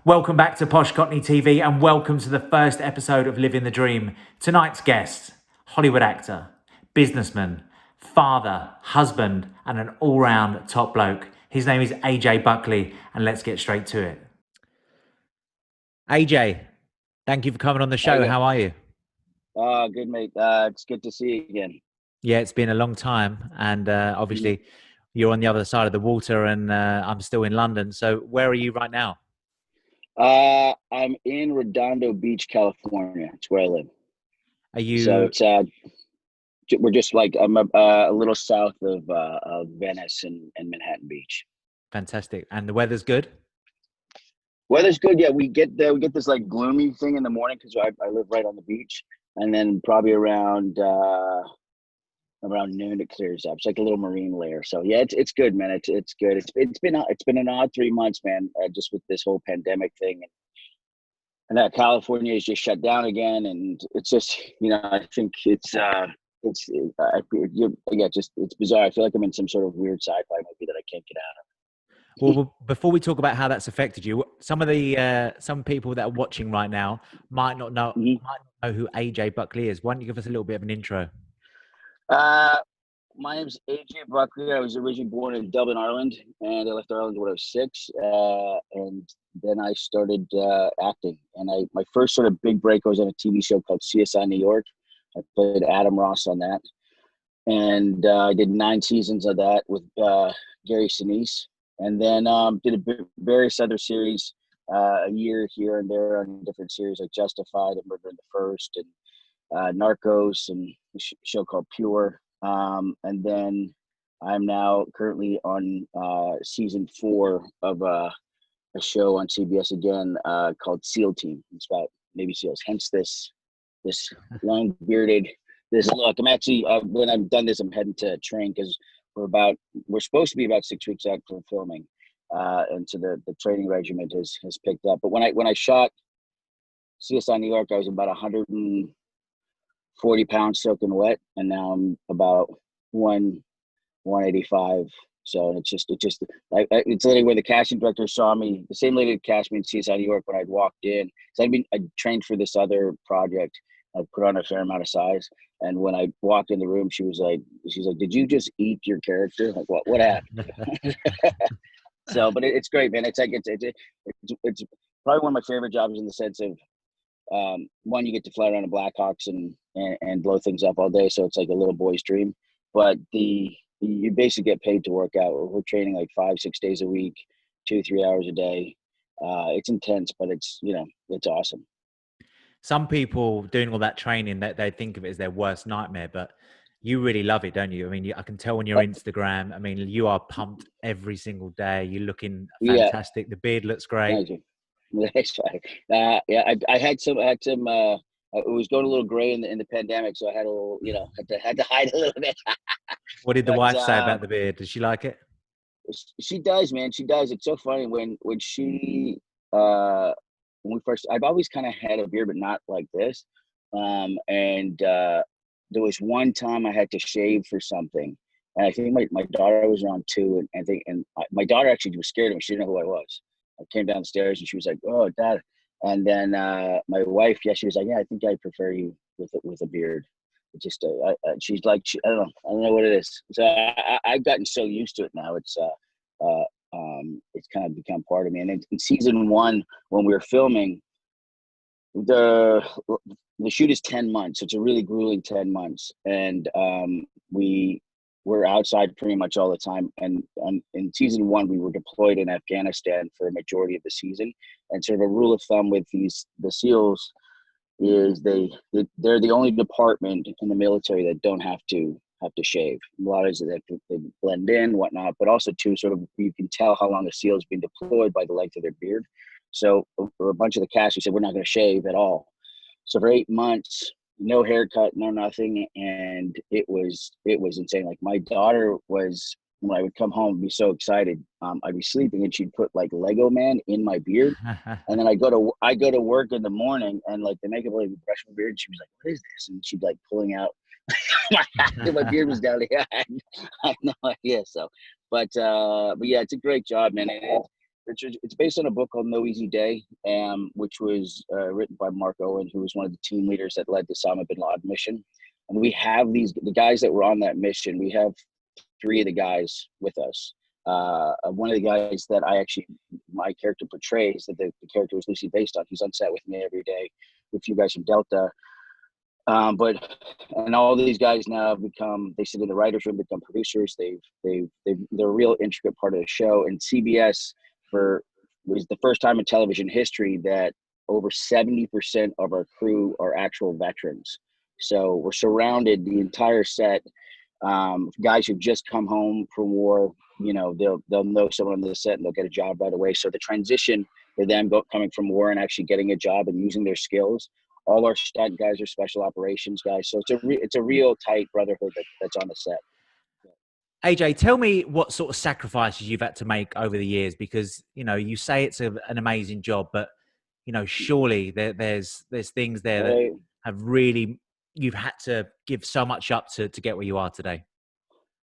Welcome back to Posh Cockney TV and welcome to the first episode of Living the Dream. Tonight's guest, Hollywood actor, businessman, father, husband, and an all-round top bloke. His name is AJ Buckley, and let's get straight to it. AJ, thank you for coming on the show. How are you? Good, mate. It's good to see you again. Yeah, it's been a long time, and obviously you're on the other side of the water, and I'm still in London. So where are you right now? I'm in Redondo Beach, California. It's where I live. Are you? So it's we're just like I'm a little south of Venice and Manhattan Beach. Fantastic, and the weather's good. Weather's good. Yeah, we get this like gloomy thing in the morning because I live right on the beach, and then probably around noon it clears up. It's like a little marine layer. So yeah, it's good, man. It's good. It's been an odd 3 months, man. Just with this whole pandemic thing, and that California is just shut down again, and it's just I think it's bizarre. I feel like I'm in some sort of weird sci-fi movie that I can't get out of. Well, before we talk about how that's affected you, some people that are watching right now might not know who AJ Buckley is. Why don't you give us a little bit of an intro? My name's AJ Buckley. I was originally born in Dublin, Ireland, and I left Ireland when I was 6. And then I started acting. And my first sort of big break was on a TV show called CSI New York. I played Adam Ross on that, and I did 9 seasons of that with Gary Sinise, and then did various other series, a year here and there on different series like Justified and Murder in the First, and Narcos, and a show called Pure. And then I'm now currently on season 4 of a show on CBS again called SEAL Team. It's about Navy SEALs. Hence this long bearded this look. I'm actually when I'm done this, I'm heading to train because we're supposed to be about 6 weeks out from filming, and so the training regiment has picked up. But when I shot CSI New York, I was about 140 pounds soaking wet, and now I'm about 185. So it's literally where the casting director saw me. The same lady that cast me in CSI New York when I'd walked in. So I trained for this other project. I put on a fair amount of size, and when I walked in the room, she's like, "Did you just eat your character? Like what happened?" So, but it's great, man. It's probably one of my favorite jobs in the sense of one, you get to fly around in Blackhawks and blow things up all day, so it's like a little boy's dream. But you basically get paid to work out. We're training like 5-6 days a week, 2-3 hours a day. It's intense, but it's awesome. Some people doing all that training, that they think of it as their worst nightmare, but you really love it, don't you? I mean, I can tell on your Instagram. I mean, you are pumped every single day. You're looking fantastic. The beard looks great. Thank you. That's right. Yeah, I had some. It was going a little gray in the pandemic, so I had a little, had to hide a little bit. What did the wife say about the beard? Does she like it? She does, man. She does. It's so funny when we first. I've always kind of had a beard, but not like this. And there was one time I had to shave for something, and I think my daughter was around 2, and my daughter actually was scared of me. She didn't know who I was. I came downstairs and she was like, "Oh, Dad." And then my wife, she was like, "Yeah, I think I prefer you with a beard." It just, she's like, I don't know what it is. So I've gotten so used to it now. It's kind of become part of me. And in season 1, when we were filming, the shoot is 10 months. So it's a really grueling 10 months, and we were outside pretty much all the time. And in season 1, we were deployed in Afghanistan for a majority of the season. And sort of a rule of thumb with the SEALs is they're the only department in the military that don't have to shave. A lot of it they blend in, whatnot, but also too, sort of, you can tell how long a SEAL has been deployed by the length of their beard. So for a bunch of the cast, we said we're not going to shave at all. So for 8 months, no haircut, no nothing, and it was insane. Like my daughter was, when I would come home, be so excited. I'd be sleeping, and she'd put like Lego Man in my beard, and then I go to work in the morning, and like the makeup lady would brush my beard. And she was like, "What is this?" And she'd like pulling out my beard was down here. I had no idea. So, but yeah, it's a great job, man. It's based on a book called No Easy Day, which was written by Mark Owen, who was one of the team leaders that led the Osama bin Laden mission. And we have the guys that were on that mission. We have three of the guys with us. One of the guys that my character portrays, that the character was loosely based on, he's on set with me every day. A few guys from Delta. And all these guys now have they sit in the writer's room, become producers. They're a real intricate part of the show. And CBS was the first time in television history that over 70% of our crew are actual veterans. So we're surrounded, the entire set, guys who've just come home from war. They'll know someone on the set and they'll get a job right away. So the transition for them coming from war and actually getting a job and using their skills. All our stunt guys are special operations guys. So it's a real tight brotherhood that's on the set. AJ, tell me what sort of sacrifices you've had to make over the years, because, you say it's an amazing job, but, surely there's things there that have really, you've had to give so much up to get where you are today.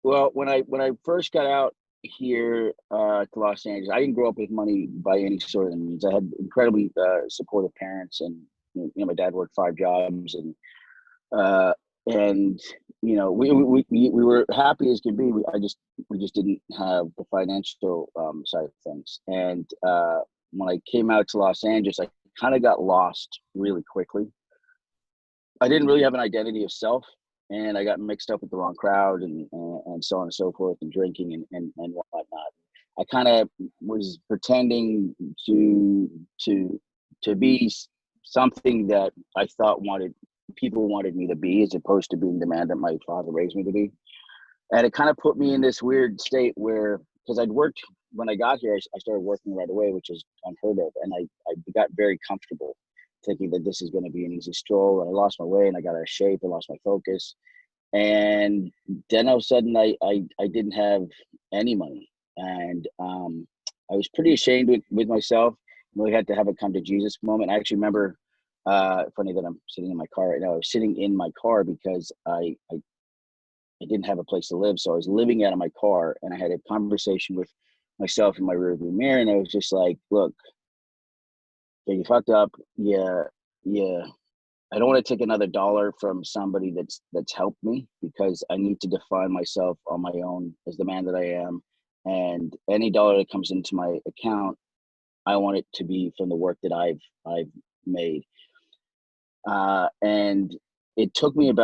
Well, when I first got out here to Los Angeles, I didn't grow up with money by any sort of means. I had incredibly supportive parents, and my dad worked 5 jobs, and we were happy as could be. We just didn't have the financial side of things. And when I came out to Los Angeles, I kind of got lost really quickly. I didn't really have an identity of self, and I got mixed up with the wrong crowd, and so on and so forth, and drinking and whatnot. I kind of was pretending to be something that I thought people wanted me to be, as opposed to being the man that my father raised me to be. And it kind of put me in this weird state where, because I'd worked, when I got here, I started working right away, which is unheard of. And I got very comfortable thinking that this is going to be an easy stroll. And I lost my way, and I got out of shape, and lost my focus. And then all of a sudden I didn't have any money. And I was pretty ashamed with myself. Really had to have a come to Jesus moment. I actually remember, funny that I'm sitting in my car right now. I was sitting in my car because I didn't have a place to live. So I was living out of my car, and I had a conversation with myself in my rearview mirror. And I was just like, look, yeah, you fucked up. Yeah. I don't want to take another dollar from somebody that's helped me, because I need to define myself on my own as the man that I am. And any dollar that comes into my account, I want it to be from the work that I've made. And it took me in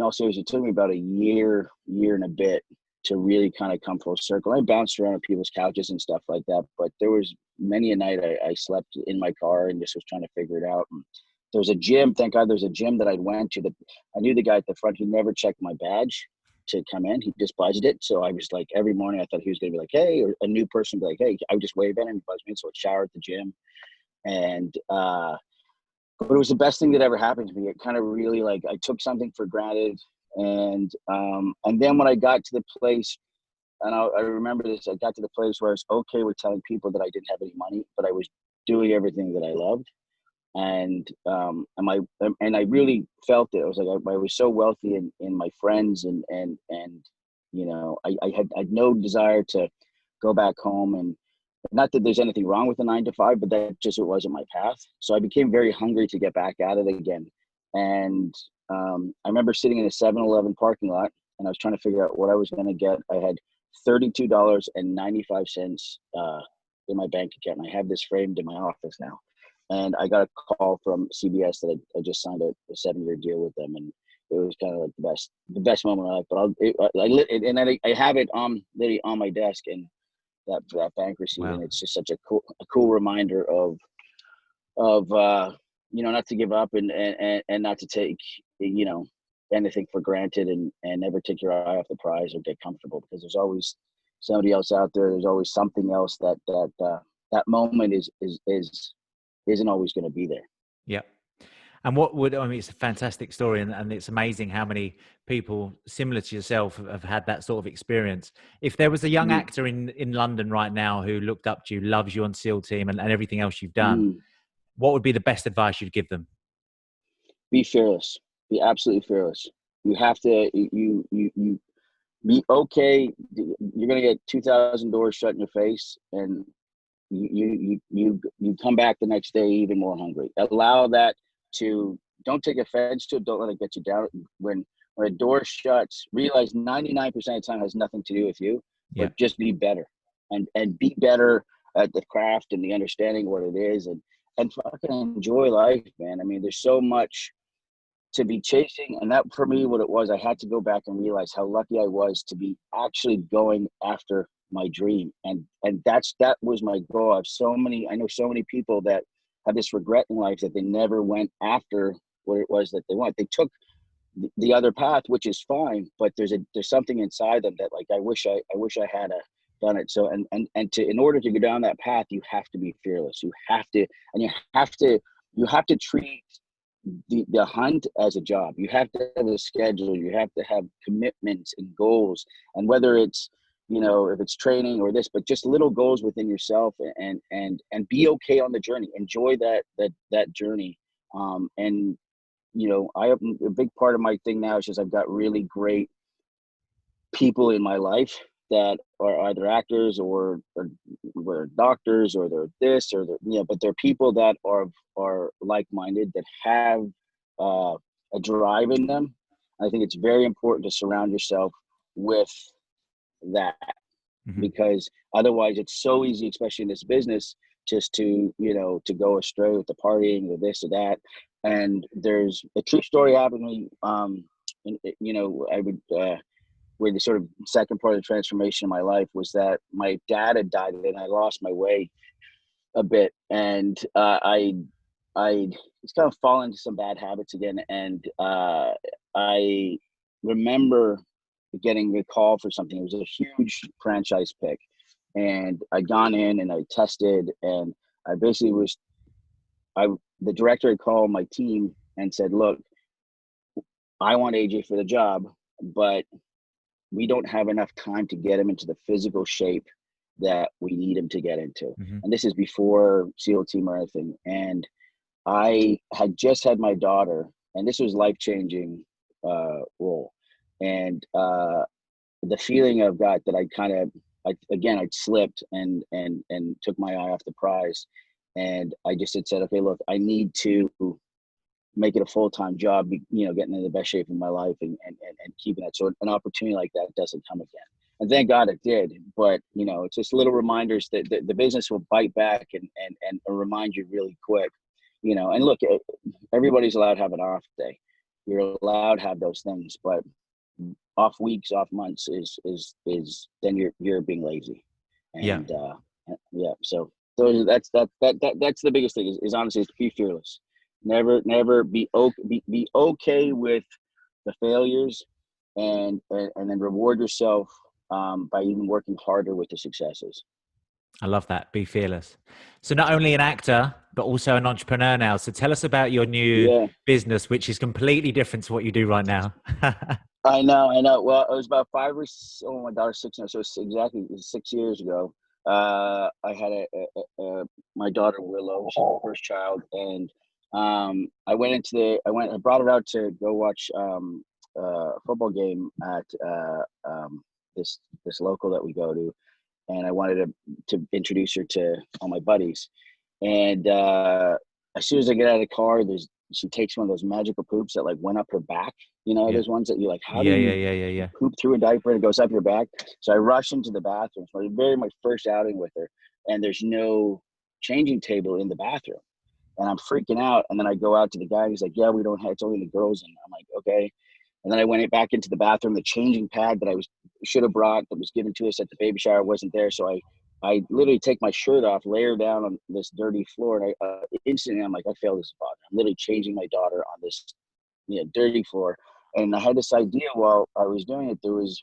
all seriousness, it took me about a year and a bit to really kind of come full circle. I bounced around on people's couches and stuff like that, but there was many a night I slept in my car and just was trying to figure it out. And there was a gym, thank God there's a gym that I went to that I knew the guy at the front. He never checked my badge to come in. He just buzzed it. So I was like, every morning I thought he was going to be like, hey, or a new person be like, hey, I would just wave at him and buzz me in. So I'd shower at the gym. And, but it was the best thing that ever happened to me. It kind of really, like, I took something for granted. And then when I got to the place, and I remember this, I got to the place where I was okay with telling people that I didn't have any money, but I was doing everything that I loved. And I really felt it. I was like, I was so wealthy in my friends, and I had no desire to go back home. And not that there's anything wrong with the 9 to 5, but that just, it wasn't my path. So I became very hungry to get back at it again. And I remember sitting in a 7-Eleven parking lot, and I was trying to figure out what I was going to get. I had $32.95 in my bank account. And I have this framed in my office now. And I got a call from CBS that I just signed a 7-year deal with them, and it was kind of like the best moment of my life. But I have it literally on my desk, and that bank receipt, wow. And it's just such a cool reminder of not to give up, and not to take anything for granted, and never take your eye off the prize or get comfortable, because there's always somebody else out there. There's always something else that moment isn't always going to be there. Yeah. And it's a fantastic story, and it's amazing how many people similar to yourself have had that sort of experience. If there was a young actor in London right now who looked up to you, loves you on SEAL Team and everything else you've done, what would be the best advice you'd give them? Be fearless. Be absolutely fearless. You have to, Be okay. You're gonna get 2,000 doors shut in your face, and you come back the next day even more hungry. Allow that to, don't take offense to it. Don't let it get you down. When a door shuts, realize 99% of the time has nothing to do with you, Yeah. but just be better and be better at the craft and the understanding what it is, and fucking enjoy life, man. I mean, there's so much to be chasing, and that for me, what it was, I had to go back and realize how lucky I was to be actually going after my dream, and that was my goal. I know so many people that have this regret in life that they never went after what it was that they want. They took the other path, which is fine, but there's something inside them that, like, I wish I had done it. So in order to go down that path, you have to be fearless. You have to, and you have to treat the hunt as a job. You have to have a schedule. You have to have commitments and goals. And whether it's, if it's training or this, but just little goals within yourself, and be okay on the journey. Enjoy that journey. And I have a big part of my thing now is just I've got really great people in my life that are either actors or doctors, or they're this or they're, but they're people that are like-minded, that have a drive in them. I think it's very important to surround yourself with that, because otherwise it's so easy, especially in this business, just to go astray with the partying or this or that. And there's a true story happened to me. I would where the sort of second part of the transformation in my life was that my dad had died, and I lost my way a bit, and I just kind of fall into some bad habits again. And I remember getting a call for something. It was a huge franchise pick, and I'd gone in and I tested, and I basically the director had called my team and said, "Look, I want AJ for the job, but we don't have enough time to get him into the physical shape that we need him to get into." And this is before SEAL team or anything. And I had just had my daughter, and this was life-changing role. And the feeling I've got that I'd slipped and took my eye off the prize. And I just had said, okay, look, I need to make it a full-time job, getting in the best shape of my life, and keeping it. So an opportunity like that doesn't come again. And thank God it did. But, it's just little reminders that the business will bite back and remind you really quick, and look, everybody's allowed to have an off day. You're allowed to have those things, but off weeks, off months is then you're being lazy. And yeah, so that's the biggest thing is honestly, to be fearless. Never be okay with the failures, and then reward yourself by even working harder with the successes. I love that. Be fearless. So not only an actor, but also an entrepreneur now. So tell us about your new Yeah, business, which is completely different to what you do right now. I know. Well, it was about my daughter's 6 now, so it's exactly 6 years ago. I had my daughter Willow, she's my first child, and I brought her out to go watch a football game at this local that we go to, and I wanted to introduce her to all my buddies. And as soon as I get out of the car, she takes one of those magical poops that like went up her back. Yeah. Those ones that you like, how do Yeah, you yeah. poop through a diaper and it goes up your back? So I rush into the bathroom. So it's my first outing with her, and there's no changing table in the bathroom. And I'm freaking out. And then I go out to the guy, and he's like, yeah, we don't have, it's only the girls. And I'm like, okay. And then I went back into the bathroom. The changing pad that should have brought, that was given to us at the baby shower, wasn't there. So I literally take my shirt off, lay her down on this dirty floor, and instantly I'm like, I failed this father. I'm literally changing my daughter on this dirty floor. And I had this idea while I was doing it. There was,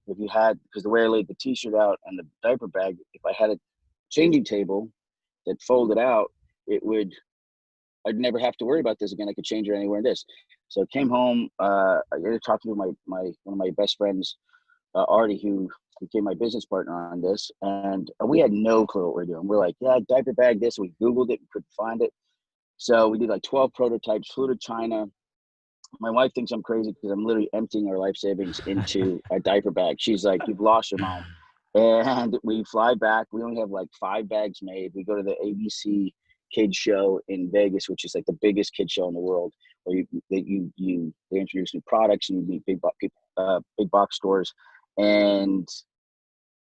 because the way I laid the t-shirt out and the diaper bag, if I had a changing table that folded out, I'd never have to worry about this again. I could change her anywhere in this. So I came home. I talked to my one of my best friends, Artie, who became my business partner on this, and we had no clue what we're doing. We're like, yeah, diaper bag this. We Googled it, couldn't find it. So we did like 12 prototypes, flew to China, my wife thinks I'm crazy because I'm literally emptying our life savings into a diaper bag. She's like, "You've lost your mind." And we fly back. We only have like 5 bags made. We go to the ABC Kids Show in Vegas, which is like the biggest kid show in the world, where they introduce new products and you meet big box stores. And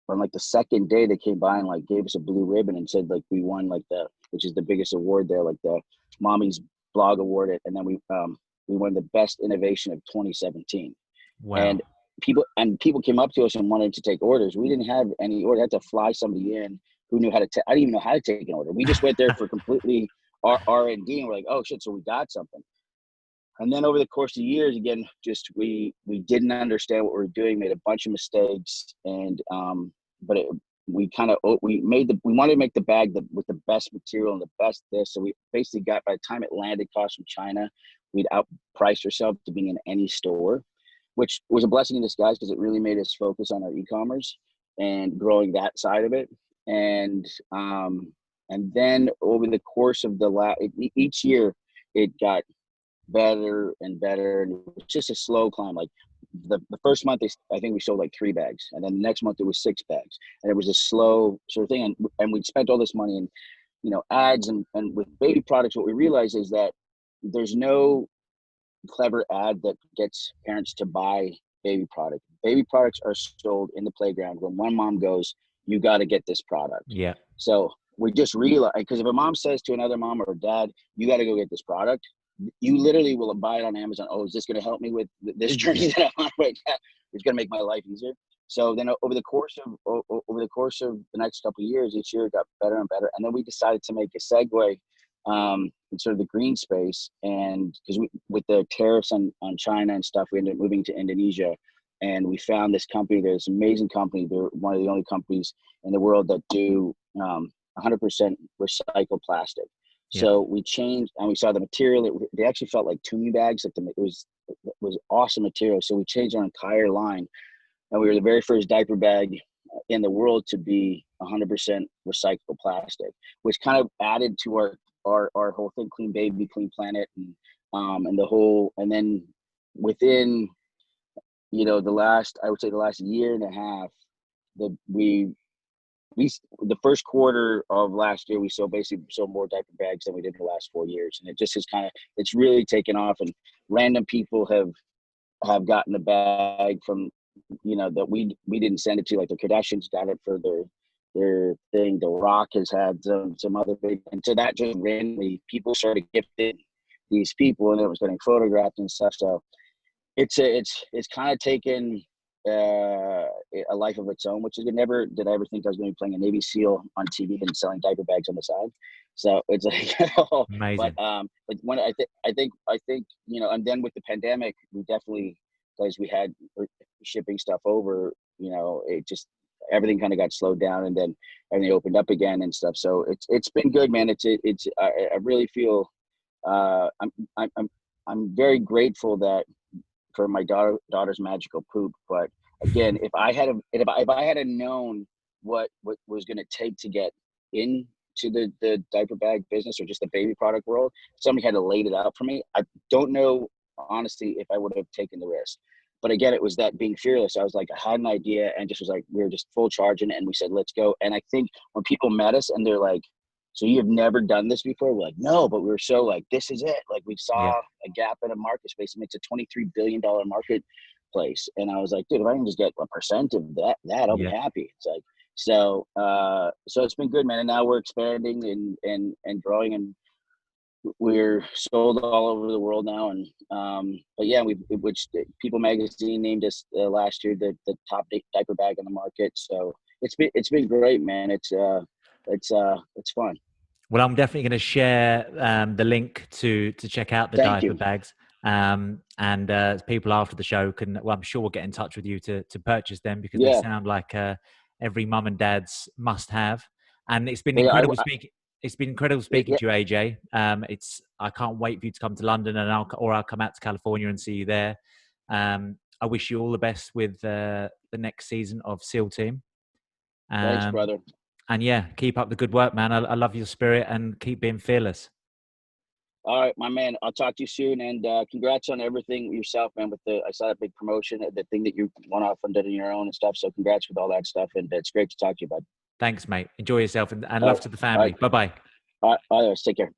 on like the second day, they came by and like gave us a blue ribbon and said like we won like which is the biggest award there, like the Mommy's Blog Award, and then we won the best innovation of 2017. Wow. And people came up to us and wanted to take orders. We didn't have any order. I had to fly somebody in who knew how to. I didn't even know how to take an order. We just went there for completely R&D, and we're like, oh shit, so we got something. And then over the course of years, again, just we didn't understand what we were doing, made a bunch of mistakes, and but we wanted to make the bag with the best material and the best this. So we basically got, by the time it landed, cost from China, we'd outpriced ourselves to being in any store, which was a blessing in disguise because it really made us focus on our e-commerce and growing that side of it. And then over the course of each year, it got better and better, and it was just a slow climb. Like the first month, I think we sold like 3 bags, and then the next month it was 6 bags, and it was a slow sort of thing. And we'd spent all this money in, ads and with baby products. What we realized is that there's no clever ad that gets parents to buy baby product. Baby products are sold in the playground when one mom goes, "You got to get this product." Yeah. So we just realized, because if a mom says to another mom or dad, "You got to go get this product," you literally will buy it on Amazon. Oh, is this going to help me with this journey that I'm on right now? It's going to make my life easier. So then over the course of the next couple of years, each year it got better and better. And then we decided to make a segue in sort of the green space. And because with the tariffs on China and stuff, we ended up moving to Indonesia. And we found this company. There's this amazing company. They're one of the only companies in the world that do 100% recycled plastic. Yeah. So we changed, and we saw the material. They actually felt like Tumi bags. Like it was awesome material. So we changed our entire line, and we were the very first diaper bag in the world to be 100% recycled plastic, which kind of added to our whole thing: clean baby, clean planet, and the whole. And then within, the last year and a half, the first quarter of last year, we sold more diaper bags than we did in the last 4 years. And it just it's really taken off, and random people have gotten the bag from, that we didn't send it to, like the Kardashians got it for their thing. The Rock has had some other big, and so that just randomly people started gifting these people, and it was getting photographed and stuff. So it's kind of taken a life of its own, which is never did I ever think I was going to be playing a Navy SEAL on TV and selling diaper bags on the side. So it's like, Amazing. but when I think, and then with the pandemic, we definitely, because we had shipping stuff over, it just, everything kind of got slowed down, and then everything opened up again and stuff. So it's been good, man. I really feel I'm very grateful that for my daughter's magical poop. But again, if I had known what was going to take to get into the diaper bag business or just the baby product world, somebody had to laid it out for me. I don't know, honestly, if I would have taken the risk. But again, it was that being fearless. I was like, I had an idea and just was like, we were just full charging, and we said, let's go. And I think when people met us and they're like, so you've never done this before? We're like, no, but we were so like, this is it. Like we saw a gap in a market space, and it's a $23 billion marketplace. And I was like, dude, if I can just get a percent of that I'll be happy. It's like, so it's been good, man. And now we're expanding and growing, and we're sold all over the world now. And but yeah, which People Magazine named us last year the top diaper bag on the market. So it's been great, man. It's fun. Well, I'm definitely going to share the link to check out the Thank diaper you. bags. And people after the show can, well, I'm sure we'll get in touch with you to purchase them, because they sound like every mum and dad's must have. And it's been incredible speaking. It's been incredible speaking to you, AJ. I can't wait for you to come to London, and I'll come out to California and see you there. I wish you all the best with the next season of SEAL Team. Thanks, brother. And yeah, keep up the good work, man. I love your spirit, and keep being fearless. All right, my man. I'll talk to you soon, and congrats on everything yourself, man. With I saw that big promotion, the thing that you went off and did on your own and stuff. So congrats with all that stuff, and it's great to talk to you, bud. Thanks, mate. Enjoy yourself and All love right, to the all family. right, Bye bye. all right. Take care.